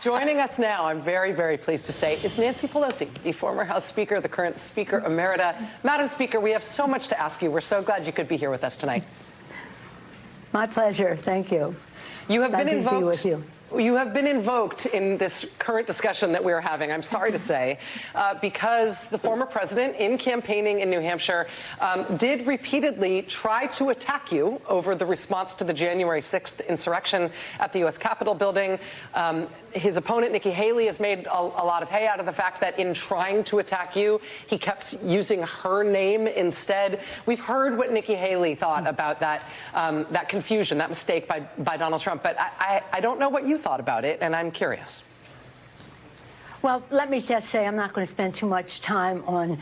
Joining us now, I'm very, very pleased to say, is Nancy Pelosi, the former House Speaker, the current Speaker Emerita. Madam Speaker, we have so much to ask you. We're so glad you could be here with us tonight. My pleasure. Thank you. You have been invoked. To be with you. You have been invoked in this current discussion that we are having, I'm sorry to say, because the former president, in campaigning in New Hampshire, did repeatedly try to attack you over the response to the January 6th insurrection at the U.S. Capitol building. His opponent, Nikki Haley, has made a lot of hay out of the fact that in trying to attack you, he kept using her name instead. We've heard what Nikki Haley thought about that confusion, that mistake by Donald Trump, but I don't know what you thought about it, and I'm curious. Well, let me just say I'm not going to spend too much time on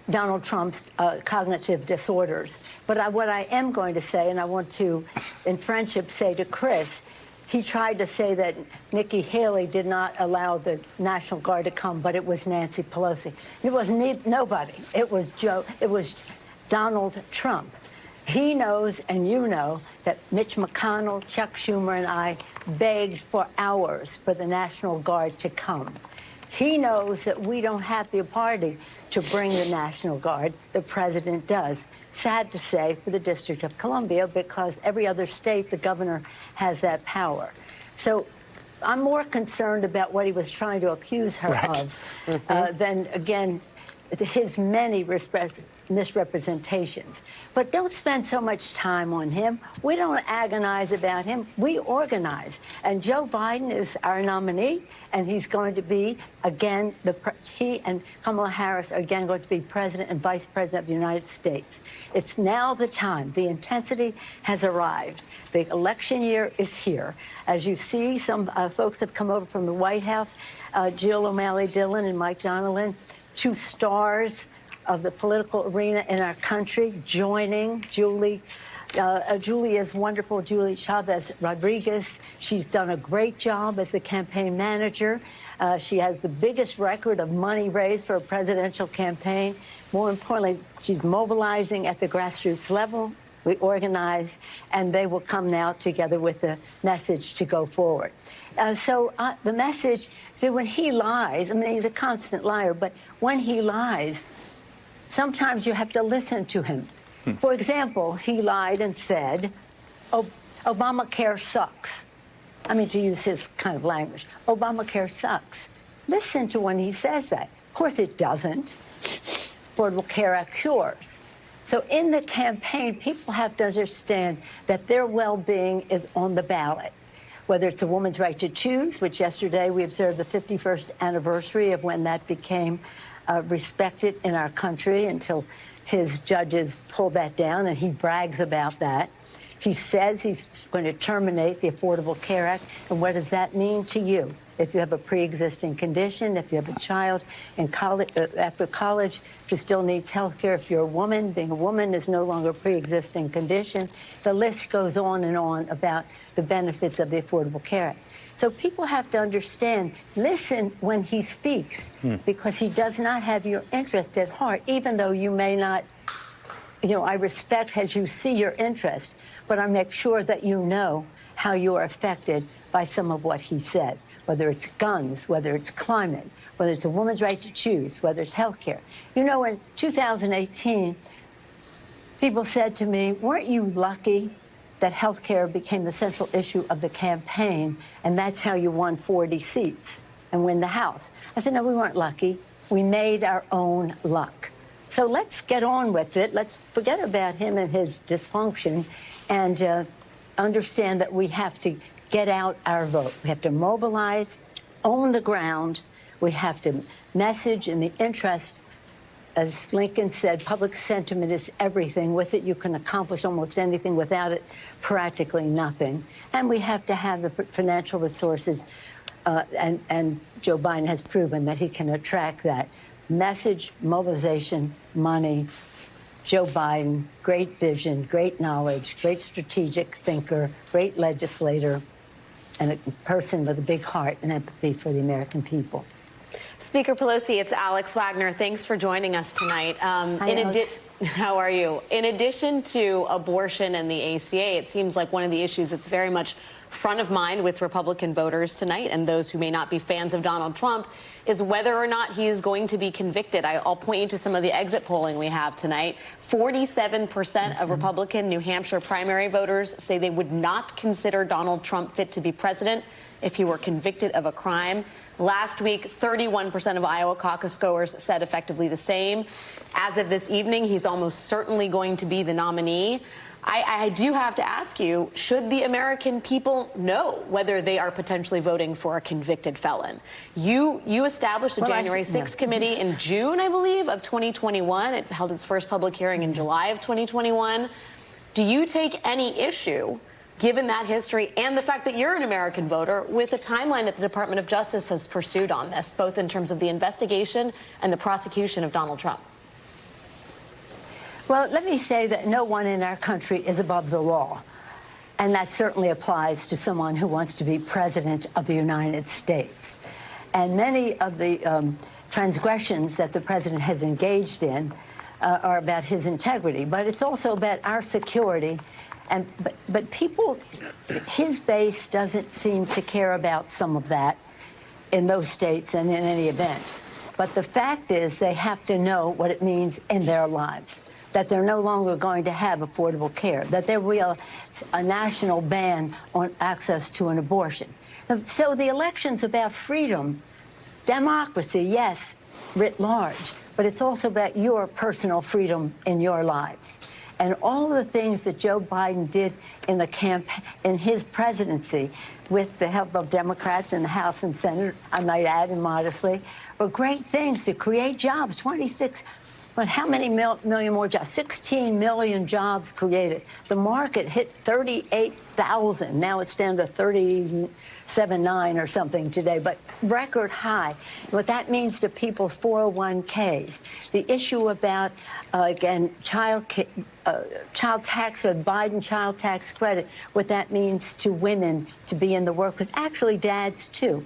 Donald Trump's cognitive disorders. But what I am going to say, and I want to, in friendship, say to Chris, he tried to say that Nikki Haley did not allow the National Guard to come, but it was Nancy Pelosi. It was nobody. It was Donald Trump. He knows, and you know, that Mitch McConnell, Chuck Schumer, and I begged for hours for the National Guard to come. He knows that we don't have the authority to bring the National Guard. The president does. Sad to say for the District of Columbia, because every other state, the governor has that power. So I'm more concerned about what he was trying to accuse her of than, again, his many misrepresentations. But don't spend so much time on him. We don't agonize about him. We organize. And Joe Biden is our nominee, and he's going to be, again, he and Kamala Harris are again going to be president and vice president of the United States. It's now the time. The intensity has arrived. The election year is here. As you see, some folks have come over from the White House, Jill O'Malley Dillon and Mike Donilon, two stars of the political arena in our country, joining Julie. Julie is wonderful. Julie Chavez Rodriguez. She's done a great job as the campaign manager. She has the biggest record of money raised for a presidential campaign. More importantly, she's mobilizing at the grassroots level. We organize, and they will come now together with the message to go forward. The message, so when he lies, I mean, he's a constant liar, but when he lies, sometimes you have to listen to him. For example, he lied and said, Obamacare sucks. I mean, to use his kind of language. Obamacare sucks. Listen to when he says that. Of course it doesn't. Affordable Care Act cures. So in the campaign, people have to understand that their well-being is on the ballot. Whether it's a woman's right to choose, which yesterday we observed the 51st anniversary of when that became respected in our country until his judges pulled that down, and he brags about that. He says he's going to terminate the Affordable Care Act. And what does that mean to you? If you have a pre-existing condition, if you have a child in college, after college, who still needs health care, if you're a woman, being a woman is no longer a pre-existing condition. The list goes on and on about the benefits of the Affordable Care Act. So people have to understand, listen when he speaks, because he does not have your interest at heart, even though you may not, I respect as you see your interest, but I make sure that you know how you are affected by some of what he says, whether it's guns, whether it's climate, whether it's a woman's right to choose, whether it's health care. In 2018, people said to me, weren't you lucky that health care became the central issue of the campaign, and that's how you won 40 seats and win the House? I said, no, we weren't lucky. We made our own luck. So let's get on with it. Let's forget about him and his dysfunction and understand that we have to get out our vote. We have to mobilize, own the ground. We have to message in the interest. As Lincoln said, public sentiment is everything. With it, you can accomplish almost anything. Without it, practically nothing. And we have to have the financial resources, and Joe Biden has proven that he can attract that. Message, mobilization, money. Joe Biden, great vision, great knowledge, great strategic thinker, great legislator, and a person with a big heart and empathy for the American people. Speaker Pelosi, it's Alex Wagner. Thanks for joining us tonight. How are you? In addition to abortion and the ACA, it seems like one of the issues that's very much front of mind with Republican voters tonight and those who may not be fans of Donald Trump is whether or not he is going to be convicted. I'll point you to some of the exit polling we have tonight. 47% of Republican New Hampshire primary voters say they would not consider Donald Trump fit to be president if he were convicted of a crime. Last week, 31% of Iowa caucus goers said effectively the same. As of this evening, he's almost certainly going to be the nominee. I do have to ask you, should the American people know whether they are potentially voting for a convicted felon? You established a January 6th committee in June, I believe, of 2021. It held its first public hearing in July of 2021. Do you take any issue, given that history and the fact that you're an American voter, with the timeline that the Department of Justice has pursued on this, both in terms of the investigation and the prosecution of Donald Trump? Well, let me say that no one in our country is above the law. And that certainly applies to someone who wants to be president of the United States. And many of the transgressions that the president has engaged in are about his integrity. But it's also about our security. But people, his base doesn't seem to care about some of that in those states and in any event. But the fact is they have to know what it means in their lives, that they're no longer going to have affordable care, that there will be a national ban on access to an abortion. So the election's about freedom, democracy, yes, writ large, but it's also about your personal freedom in your lives. And all the things that Joe Biden did in the in his presidency, with the help of Democrats in the House and Senate, I might add, and modestly, were great things to create jobs. 26, but how many million more jobs? 16 million jobs created. The market hit 38,000. Now it's down to 37.9 or something today, but record high. What that means to people's 401ks. The issue about, again, child tax or Biden child tax credit, what that means to women to be in the workplace, actually dads too,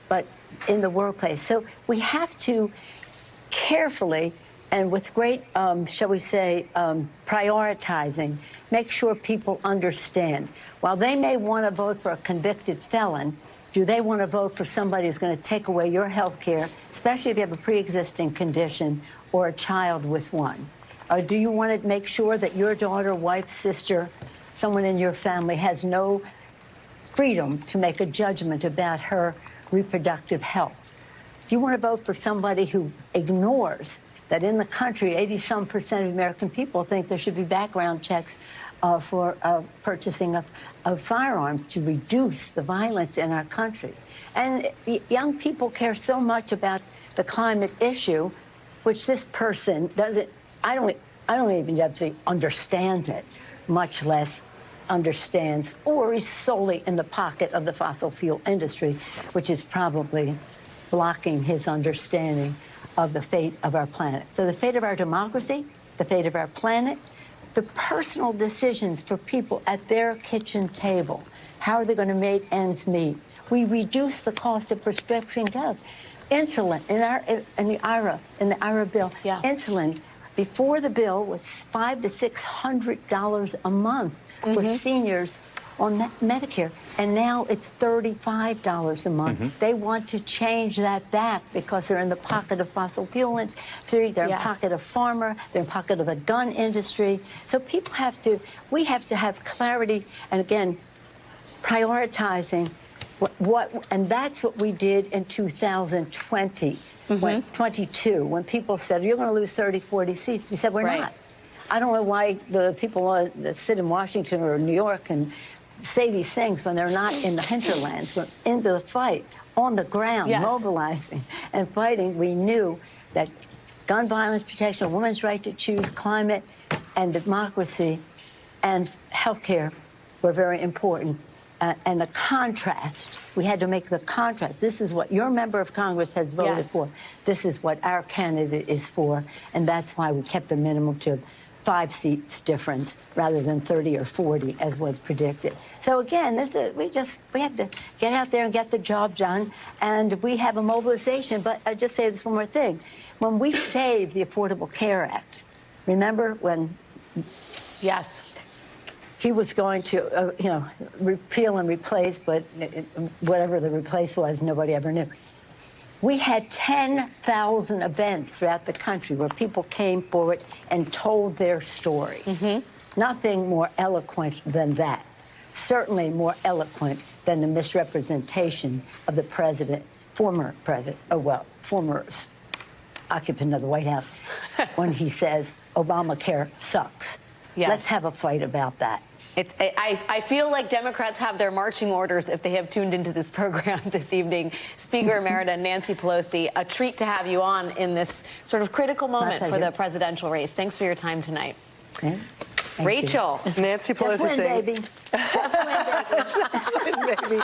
but in the workplace. So we have to carefully and with great, shall we say, prioritizing, make sure people understand. While they may want to vote for a convicted felon, do they want to vote for somebody who's going to take away your health care, especially if you have a pre-existing condition or a child with one? Or do you want to make sure that your daughter, wife, sister, someone in your family has no freedom to make a judgment about her reproductive health? Do you want to vote for somebody who ignores that in the country, 80-some% of American people think there should be background checks for purchasing of firearms to reduce the violence in our country? And young people care so much about the climate issue, which this person doesn't, I don't even say understands it, much less understands, or is solely in the pocket of the fossil fuel industry, which is probably blocking his understanding of the fate of our planet. So the fate of our democracy, the fate of our planet, the personal decisions for people at their kitchen table. How are they going to make ends meet? We reduce the cost of prescription drugs. Insulin in the IRA bill. Yeah. Insulin before the bill was $500 to $600 a month for seniors on Medicare, and now it's $35 a month. They want to change that back because they're in the pocket of fossil fuel industry, they're in the pocket of farmer, they're in the pocket of the gun industry. So people we have to have clarity, and again, prioritizing and that's what we did in 2020, when 22, when people said, you're going to lose 30, 40 seats. We said, we're not. I don't know why the people that sit in Washington or New York and say these things when they're not in the hinterlands, but into the fight, on the ground, mobilizing and fighting. We knew that gun violence protection, a woman's right to choose, climate and democracy and health care were very important. And the contrast, we had to make the contrast. This is what your member of Congress has voted for. This is what our candidate is for. And that's why we kept the minimum to 5 seats difference rather than 30 or 40, as was predicted. So again, we have to get out there and get the job done, and we have a mobilization. But I just say this one more thing: when we saved the Affordable Care Act, Remember when Yes. he was going to, repeal and replace, but whatever the replace was, nobody ever knew. We had 10,000 events throughout the country where people came forward and told their stories. Nothing more eloquent than that. Certainly more eloquent than the misrepresentation of the president, former occupant of the White House, when he says Obamacare sucks. Yes. Let's have a fight about that. I feel like Democrats have their marching orders if they have tuned into this program this evening. Speaker Emerita Nancy Pelosi, a treat to have you on in this sort of critical moment for the presidential race. Thanks for your time tonight. Okay. Rachel. Nancy Pelosi Just win, saying, baby. Just win, baby. Just win, baby.